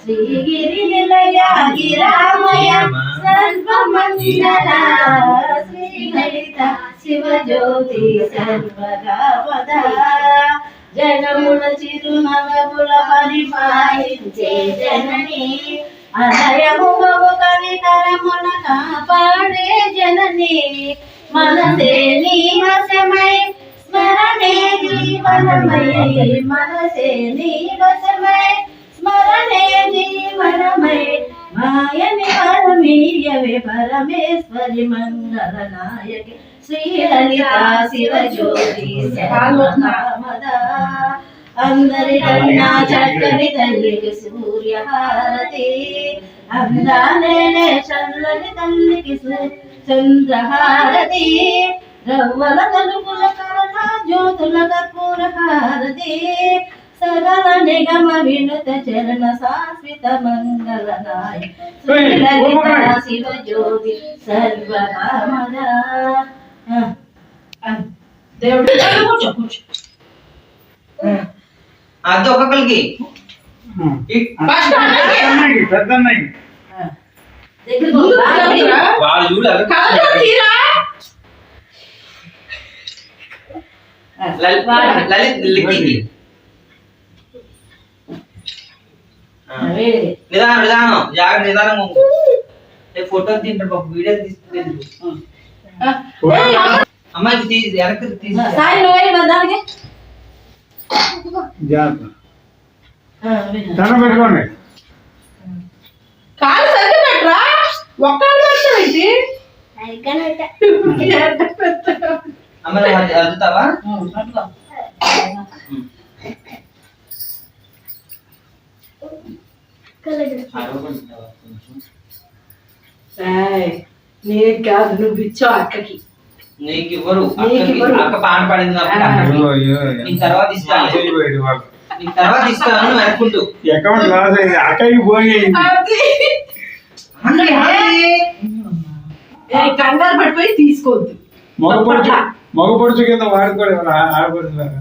శ్రీగిరి నిలయ గిరామయ సర్వమంగళ శ్రీలలిత శివజ్యోతి సర్వగావద జగముల చిరునవ్వుల పరిపాలించే జనని అలయముగవు కనికరమున కాపాడే జనని మనసే నీ వశమై స్మరణే జీవనమయ మనసే నీ వశమై స్మరణే జీవనమయ మాయని పరమీయవే పరమేశ్వరి మంగళ నాయకి శ్రీలలిత శివజ్యోతి సర్వకామద అందరికన్నా చక్కని తల్లికి సూర్యహారతి అందానే చల్లని తల్లికి చంద్రహారతి రవ్వల తలుపుల కరణ జ్యోతుల కర్పూర హారతి సకల నిగమ వినుత చరణ శాశ్వత మంగళ నాయ శ్రీలలిత శివజ్యోతి సర్వకామద దేవుడు కూర్చో కూర్చో అది ఒక్కొక్కరికి నిదానం నిదానం జాగ్రత్త నిదానం ఫోటో తింటారు బాబు వీడియో తీసుకుంటే అమ్మాయికి తీసి వెనక్కి తీసి కాలు సరిగ్గా పెట్టరా ఒక్కళ్ళు పెట్టండి అమ్మాయి అద్దుతావా నీకు కాదు నువ్వు ఇచ్చావు అక్కకి నీకు ఇవ్వరు అక్క పాన పడింది నీకు తర్వాత ఇస్తాను నీకు తర్వాత ఇస్తాను నువ్వు అనుకుంటూ అకౌంట్ లాస్ అయింది అక్కడికి పోయి కంగారు పడిపోయి తీసుకోవద్దు మగపడుచు కింద వాడుకోవడం ఆడపడుతున్నారు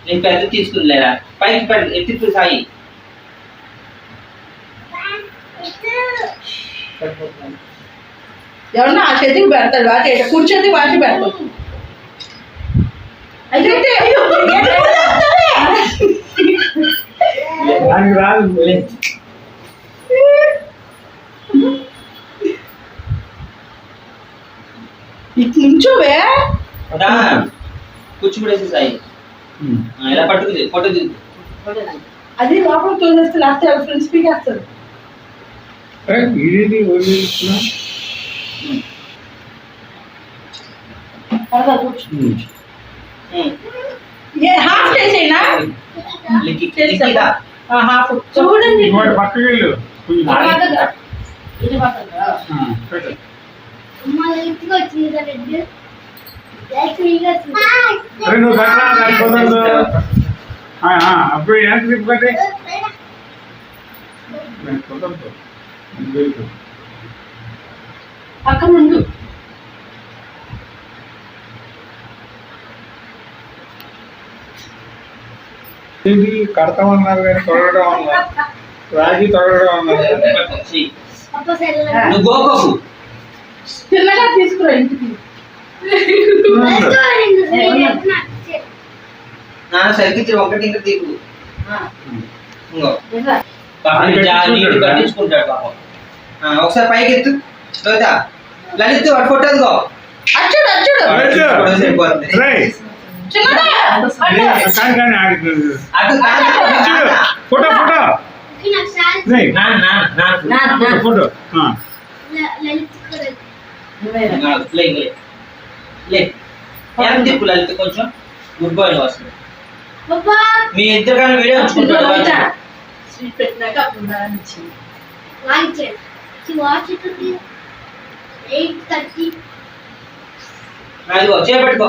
నీకు పెద్ద తీసుకుందిలేరా పైకి ఎత్తి సాయి ఎవరన్నా ఆ చేతికి పెడతాడు వాటి కూర్చొని వాటి పెడతాడు రాదు ఇటు నుంచోవే కూర్చుపడేసి సాయి ఇలా పట్టుకుంది ఫోటో దిగు అది లోపల తోసేస్తే లేకపోతే ఫ్రెండ్స్ పీకేస్తాడు హాఫ్ చేసేనా హాఫ్ చూడండి పక్కకి వెళ్ళు అప్పుడు ఎంత తిప్పండి అక్క ముందు కడతామన్నారు కానీ తొడగడం అన్నారు రాగి తొడగడం అన్నారు చిన్నగా తీసుకురా ఇంటికి సరిగ్గా ఒకటి ఇంకా తీకు కట్టించుకుంటాడు పాపం ఒకసారి పైకి ఎత్తు లలిత్ వాడు ఫోటో అదిగో సరిపోతుంది ఫోటో ఫోటో ఫోటో తిప్పు లలిత్ కొంచెం గుడ్ బాయ్ వస్తుంది మీ ఇద్దరు కానీ వీడియో ఉంచుకుంటాడు చేపెట్టుకో